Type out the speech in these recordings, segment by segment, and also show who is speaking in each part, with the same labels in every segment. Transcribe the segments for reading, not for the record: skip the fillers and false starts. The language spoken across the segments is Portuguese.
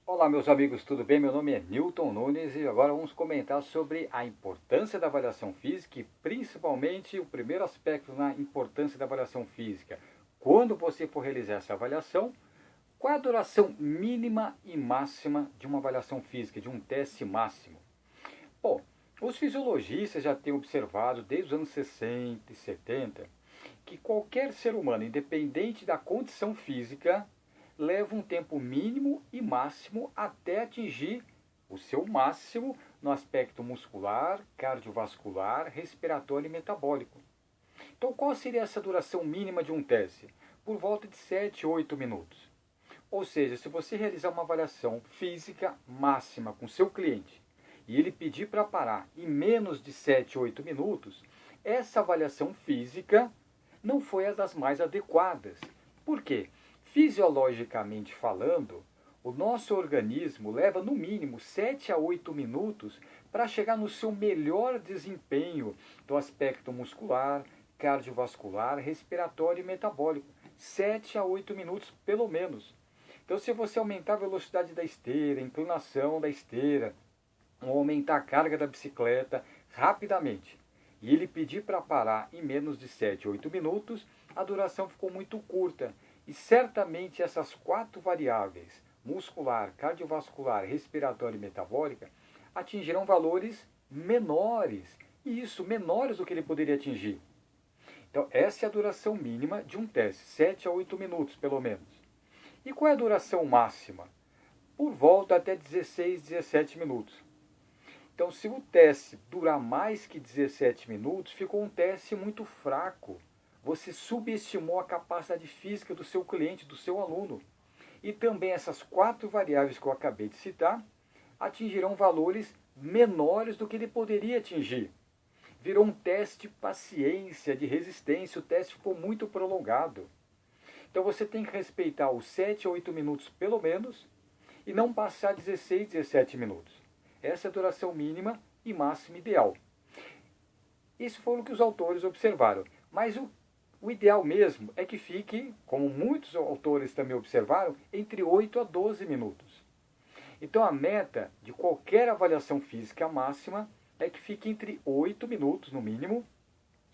Speaker 1: Olá, meus amigos, tudo bem? Meu nome é Newton Nunes e agora vamos comentar sobre a importância da avaliação física e principalmente o primeiro aspecto na importância da avaliação física. Quando você for realizar essa avaliação, qual é a duração mínima e máxima de uma avaliação física, de um teste máximo? Bom, os fisiologistas já têm observado desde os anos 60 e 70 que qualquer ser humano, independente da condição física, leva um tempo mínimo e máximo até atingir o seu máximo no aspecto muscular, cardiovascular, respiratório e metabólico. Então, qual seria essa duração mínima de um teste? Por volta de 7, 8 minutos. Ou seja, se você realizar uma avaliação física máxima com seu cliente e ele pedir para parar em menos de 7, 8 minutos, essa avaliação física não foi a das mais adequadas. Por quê? Fisiologicamente falando, o nosso organismo leva no mínimo 7 a 8 minutos para chegar no seu melhor desempenho do aspecto muscular, cardiovascular, respiratório e metabólico. 7 a 8 minutos pelo menos. Então, se você aumentar a velocidade da esteira, a inclinação da esteira, ou aumentar a carga da bicicleta rapidamente, e ele pedir para parar em menos de 7, 8 minutos, a duração ficou muito curta. E certamente essas quatro variáveis, muscular, cardiovascular, respiratória e metabólica, atingirão valores menores. E isso, menores do que ele poderia atingir. Então, essa é a duração mínima de um teste, 7 a 8 minutos, pelo menos. E qual é a duração máxima? Por volta até 16, 17 minutos. Então, se o teste durar mais que 17 minutos, ficou um teste muito fraco. Você subestimou a capacidade física do seu cliente, do seu aluno. E também essas quatro variáveis que eu acabei de citar atingirão valores menores do que ele poderia atingir. Virou um teste de paciência, de resistência, o teste ficou muito prolongado. Então você tem que respeitar os 7 a 8 minutos pelo menos e não passar 16, 17 minutos. Essa é a duração mínima e máxima ideal. Isso foi o que os autores observaram. Mas o ideal mesmo é que fique, como muitos autores também observaram, entre 8 a 12 minutos. Então a meta de qualquer avaliação física máxima é que fique entre 8 minutos no mínimo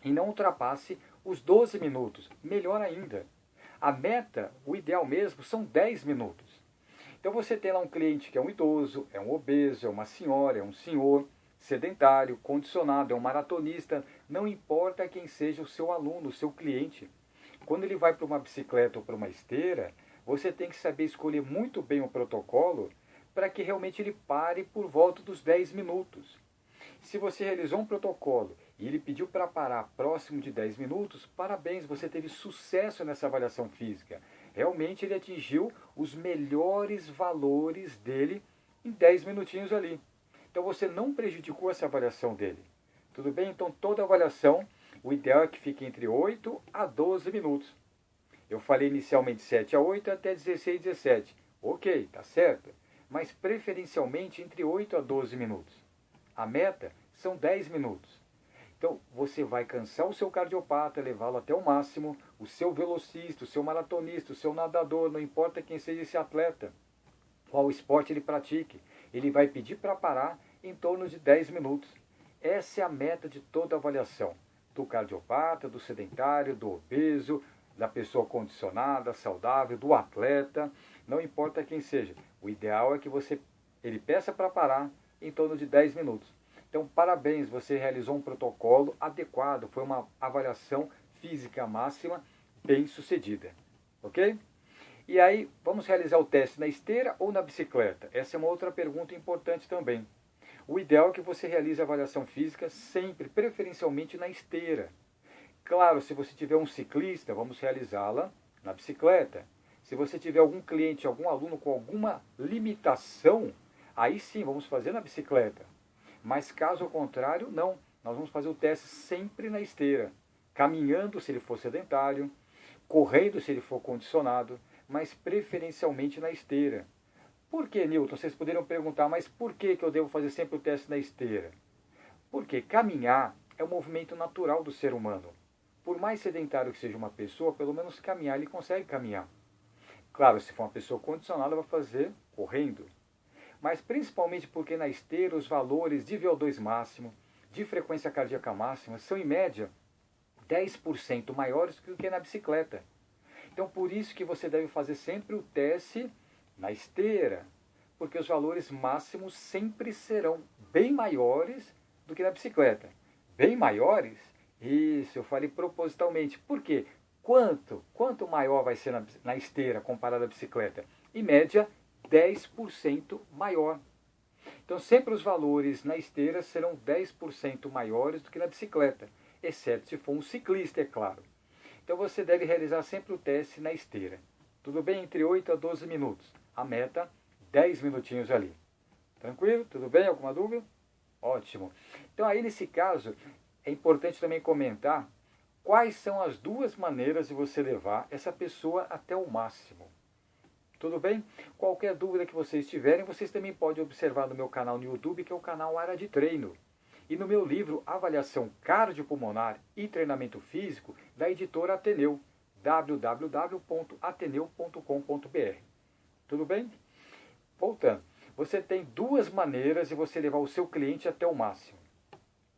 Speaker 1: e não ultrapasse os 12 minutos. Melhor ainda. A meta, o ideal mesmo, são 10 minutos. Então você tem lá um cliente que é um idoso, é um obeso, é uma senhora, é um senhor, sedentário, condicionado, é um maratonista, não importa quem seja o seu aluno, o seu cliente. Quando ele vai para uma bicicleta ou para uma esteira, você tem que saber escolher muito bem o protocolo para que realmente ele pare por volta dos 10 minutos. Se você realizou um protocolo e ele pediu para parar próximo de 10 minutos, parabéns, você teve sucesso nessa avaliação física. Realmente ele atingiu os melhores valores dele em 10 minutinhos ali. Então você não prejudicou essa avaliação dele. Tudo bem? Então toda avaliação, o ideal é que fique entre 8 a 12 minutos. Eu falei inicialmente 7 a 8 até 16, 17. Ok, tá certo. Mas preferencialmente entre 8 a 12 minutos. A meta são 10 minutos. Então, você vai cansar o seu cardiopata, levá-lo até o máximo, o seu velocista, o seu maratonista, o seu nadador, não importa quem seja esse atleta, qual esporte ele pratique, ele vai pedir para parar em torno de 10 minutos. Essa é a meta de toda avaliação, do cardiopata, do sedentário, do obeso, da pessoa condicionada, saudável, do atleta, não importa quem seja. O ideal é que ele peça para parar em torno de 10 minutos. Então, parabéns, você realizou um protocolo adequado, foi uma avaliação física máxima bem sucedida, ok? E aí, vamos realizar o teste na esteira ou na bicicleta? Essa é uma outra pergunta importante também. O ideal é que você realize a avaliação física sempre, preferencialmente na esteira. Claro, se você tiver um ciclista, vamos realizá-la na bicicleta. Se você tiver algum cliente, algum aluno com alguma limitação, aí sim, vamos fazer na bicicleta. Mas caso contrário, não. Nós vamos fazer o teste sempre na esteira. Caminhando se ele for sedentário, correndo se ele for condicionado, mas preferencialmente na esteira. Por que, Newton? Vocês poderiam perguntar, mas por que eu devo fazer sempre o teste na esteira? Porque caminhar é um movimento natural do ser humano. Por mais sedentário que seja uma pessoa, pelo menos caminhar ele consegue caminhar. Claro, se for uma pessoa condicionada, vai fazer correndo. mas principalmente porque na esteira os valores de VO2 máximo, de frequência cardíaca máxima, são em média 10% maiores do que na bicicleta. Então por isso que você deve fazer sempre o teste na esteira, porque os valores máximos sempre serão bem maiores do que na bicicleta. Bem maiores? Isso, eu falei propositalmente. Por quê? Quanto maior vai ser na esteira comparado à bicicleta? Em média, 10% maior. Então sempre os valores na esteira serão 10% maiores do que na bicicleta, exceto se for um ciclista, é claro. Então você deve realizar sempre o teste na esteira. Tudo bem? Entre 8 a 12 minutos. A meta, 10 minutinhos ali. Tranquilo? Tudo bem? Alguma dúvida? Ótimo. Então aí nesse caso, é importante também comentar quais são as duas maneiras de você levar essa pessoa até o máximo. Tudo bem? Qualquer dúvida que vocês tiverem, vocês também podem observar no meu canal no YouTube, que é o canal Área de Treino. E no meu livro Avaliação Cardiopulmonar e Treinamento Físico, da editora Ateneu, www.ateneu.com.br. Tudo bem? Voltando, você tem duas maneiras de você levar o seu cliente até o máximo.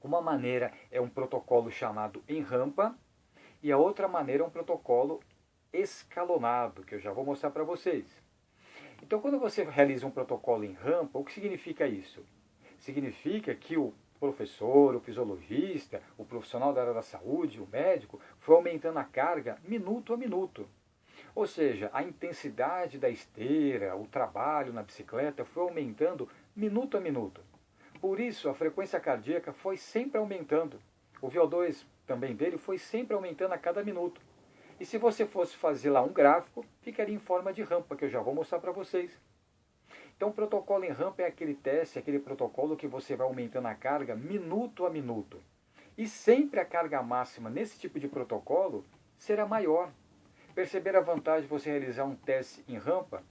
Speaker 1: Uma maneira é um protocolo chamado em rampa e a outra maneira é um protocolo escalonado, que eu já vou mostrar para vocês. Então, quando você realiza um protocolo em rampa, o que significa isso? Significa que o professor, o fisiologista, o profissional da área da saúde, o médico, foi aumentando a carga minuto a minuto. Ou seja, a intensidade da esteira, o trabalho na bicicleta foi aumentando minuto a minuto. Por isso, a frequência cardíaca foi sempre aumentando. O VO2 também dele foi sempre aumentando a cada minuto. E se você fosse fazer lá um gráfico, ficaria em forma de rampa, que eu já vou mostrar para vocês. Então, o protocolo em rampa é aquele teste, aquele protocolo que você vai aumentando a carga minuto a minuto. E sempre a carga máxima nesse tipo de protocolo será maior. Perceber a vantagem de você realizar um teste em rampa?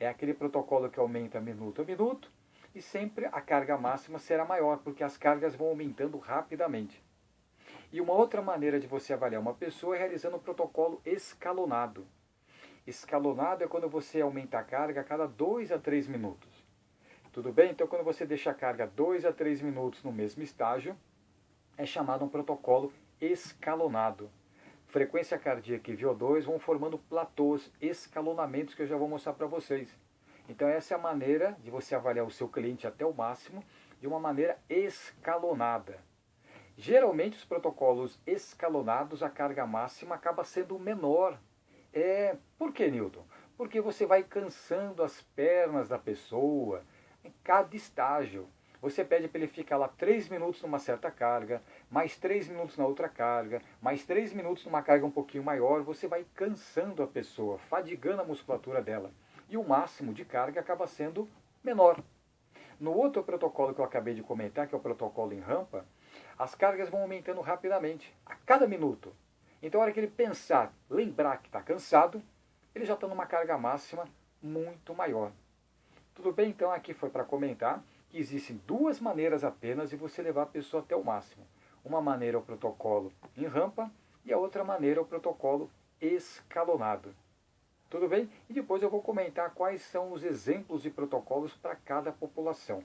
Speaker 1: É aquele protocolo que aumenta minuto a minuto e sempre a carga máxima será maior, porque as cargas vão aumentando rapidamente. E uma outra maneira de você avaliar uma pessoa é realizando um protocolo escalonado. Escalonado é quando você aumenta a carga a cada 2 a 3 minutos. Tudo bem? Então, quando você deixa a carga 2 a 3 minutos no mesmo estágio, é chamado um protocolo escalonado. Frequência cardíaca e VO2 vão formando platôs, escalonamentos, que eu já vou mostrar para vocês. Então, essa é a maneira de você avaliar o seu cliente até o máximo, de uma maneira escalonada. Geralmente, os protocolos escalonados, a carga máxima acaba sendo menor. Por que, Newton? Porque você vai cansando as pernas da pessoa em cada estágio. Você pede para ele ficar lá 3 minutos numa certa carga, mais 3 minutos na outra carga, mais 3 minutos numa carga um pouquinho maior. Você vai cansando a pessoa, fadigando a musculatura dela. E o máximo de carga acaba sendo menor. No outro protocolo que eu acabei de comentar, que é o protocolo em rampa, as cargas vão aumentando rapidamente, a cada minuto. Então, a hora que ele pensar, lembrar que está cansado, ele já está numa carga máxima muito maior. Tudo bem? Então, aqui foi para comentar que existem duas maneiras apenas de você levar a pessoa até o máximo. Uma maneira é o protocolo em rampa e a outra maneira é o protocolo escalonado. Tudo bem? E depois eu vou comentar quais são os exemplos de protocolos para cada população.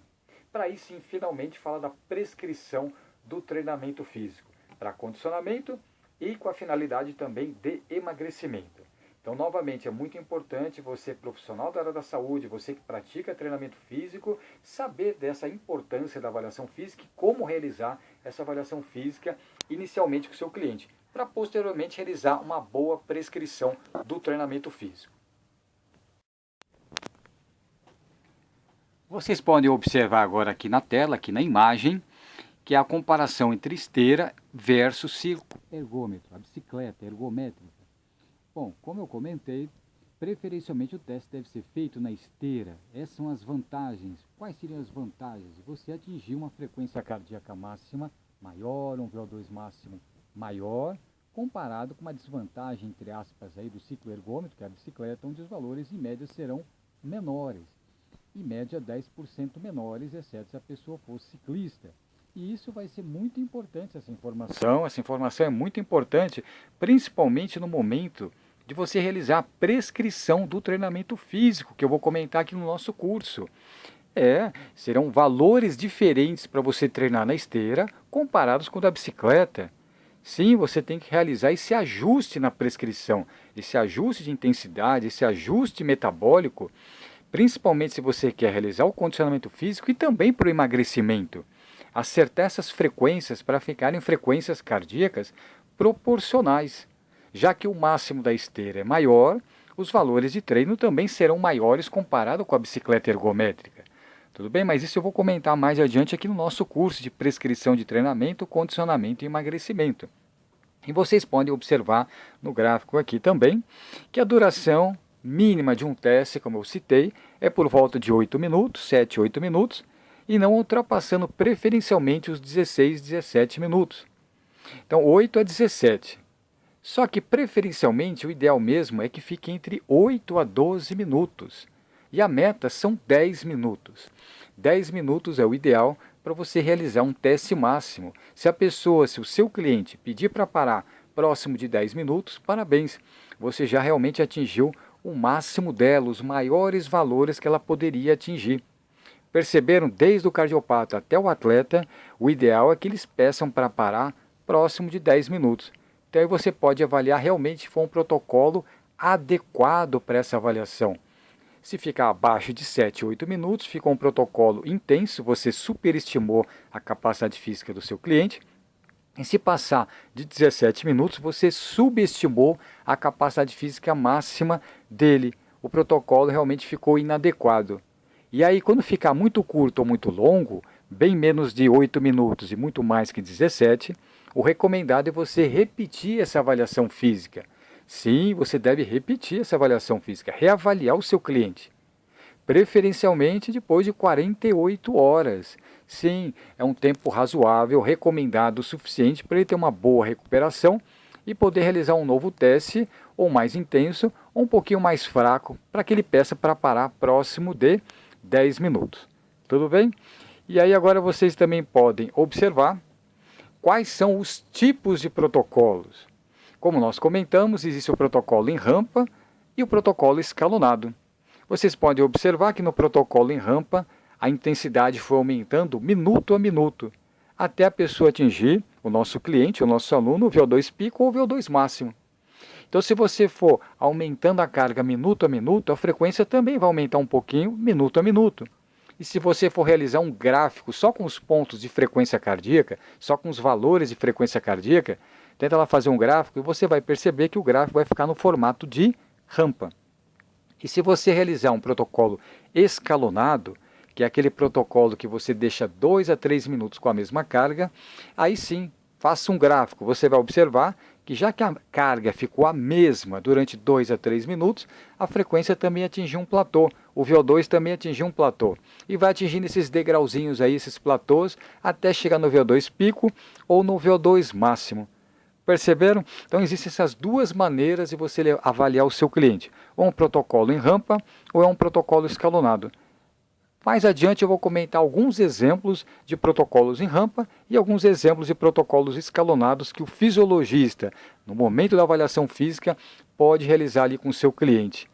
Speaker 1: Para aí sim, finalmente, falar da prescrição do treinamento físico para condicionamento e com a finalidade também de emagrecimento. Então, novamente, é muito importante você, profissional da área da saúde, você que pratica treinamento físico, saber dessa importância da avaliação física e como realizar essa avaliação física inicialmente com o seu cliente, para posteriormente realizar uma boa prescrição do treinamento físico. Vocês podem observar agora aqui na tela, aqui na imagem, que é a comparação entre esteira versus ciclo ergômetro, a bicicleta ergométrica. Bom, como eu comentei, preferencialmente o teste deve ser feito na esteira. Essas são as vantagens. Quais seriam as vantagens? Você atingir uma frequência cardíaca máxima maior, um VO2 máximo maior, comparado com uma desvantagem, entre aspas, aí, do ciclo ergômetro, que é a bicicleta, onde os valores em média serão menores. Em média 10% menores, exceto se a pessoa fosse ciclista. E isso vai ser muito importante, essa informação. Essa informação é muito importante, principalmente no momento de você realizar a prescrição do treinamento físico, que eu vou comentar aqui no nosso curso. Serão valores diferentes para você treinar na esteira comparados com o da bicicleta. Sim, você tem que realizar esse ajuste na prescrição, esse ajuste de intensidade, esse ajuste metabólico, principalmente se você quer realizar o condicionamento físico e também para o emagrecimento. Acertar essas frequências para ficarem frequências cardíacas proporcionais. Já que o máximo da esteira é maior, os valores de treino também serão maiores comparado com a bicicleta ergométrica. Tudo bem? Mas isso eu vou comentar mais adiante aqui no nosso curso de prescrição de treinamento, condicionamento e emagrecimento. E vocês podem observar no gráfico aqui também que a duração mínima de um teste, como eu citei, é por volta de 8 minutos, 7, 8 minutos, e não ultrapassando preferencialmente os 16, 17 minutos. Então 8 a 17. Só que preferencialmente o ideal mesmo é que fique entre 8 a 12 minutos. E a meta são 10 minutos. 10 minutos é o ideal para você realizar um teste máximo. Se o seu cliente pedir para parar próximo de 10 minutos, parabéns, você já realmente atingiu o máximo dela, os maiores valores que ela poderia atingir. Perceberam? Desde o cardiopata até o atleta, o ideal é que eles peçam para parar próximo de 10 minutos. Então aí você pode avaliar realmente se for um protocolo adequado para essa avaliação. Se ficar abaixo de 7, 8 minutos, fica um protocolo intenso, você superestimou a capacidade física do seu cliente. E se passar de 17 minutos, você subestimou a capacidade física máxima dele. O protocolo realmente ficou inadequado. E aí, quando ficar muito curto ou muito longo, bem menos de 8 minutos e muito mais que 17, o recomendado é você repetir essa avaliação física. Sim, você deve repetir essa avaliação física, reavaliar o seu cliente. Preferencialmente depois de 48 horas. Sim, é um tempo razoável, recomendado o suficiente para ele ter uma boa recuperação e poder realizar um novo teste, ou mais intenso, ou um pouquinho mais fraco, para que ele peça para parar próximo de 10 minutos. Tudo bem? E aí agora vocês também podem observar quais são os tipos de protocolos. Como nós comentamos, existe o protocolo em rampa e o protocolo escalonado. Vocês podem observar que no protocolo em rampa, a intensidade foi aumentando minuto a minuto, até a pessoa atingir, o nosso cliente, o nosso aluno, o VO2 pico ou o VO2 máximo. Então, se você for aumentando a carga minuto a minuto, a frequência também vai aumentar um pouquinho, minuto a minuto. E se você for realizar um gráfico só com os pontos de frequência cardíaca, só com os valores de frequência cardíaca, tenta lá fazer um gráfico e você vai perceber que o gráfico vai ficar no formato de rampa. E se você realizar um protocolo escalonado, que é aquele protocolo que você deixa 2 a 3 minutos com a mesma carga, aí sim, faça um gráfico. Você vai observar que já que a carga ficou a mesma durante 2 a 3 minutos, a frequência também atingiu um platô, o VO2 também atingiu um platô. E vai atingindo esses degrauzinhos aí, esses platôs, até chegar no VO2 pico ou no VO2 máximo. Perceberam? Então existem essas duas maneiras de você avaliar o seu cliente. Ou um protocolo em rampa, ou é um protocolo escalonado. Mais adiante eu vou comentar alguns exemplos de protocolos em rampa e alguns exemplos de protocolos escalonados que o fisiologista, no momento da avaliação física, pode realizar ali com o seu cliente.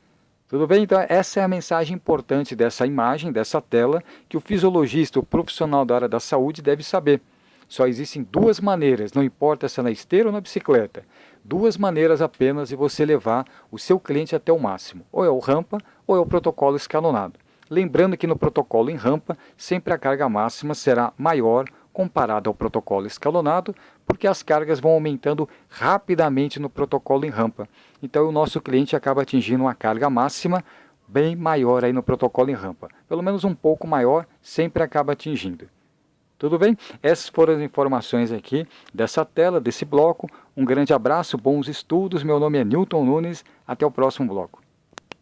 Speaker 1: Tudo bem? Então essa é a mensagem importante dessa imagem, dessa tela, que o fisiologista, o profissional da área da saúde deve saber. Só existem duas maneiras, não importa se é na esteira ou na bicicleta, duas maneiras apenas de você levar o seu cliente até o máximo. Ou é o rampa ou é o protocolo escalonado. Lembrando que no protocolo em rampa, sempre a carga máxima será maior comparada ao protocolo escalonado, porque as cargas vão aumentando rapidamente no protocolo em rampa. Então o nosso cliente acaba atingindo uma carga máxima bem maior aí no protocolo em rampa. Pelo menos um pouco maior, sempre acaba atingindo. Tudo bem? Essas foram as informações aqui dessa tela, desse bloco. Um grande abraço, bons estudos. Meu nome é Newton Nunes. Até o próximo bloco.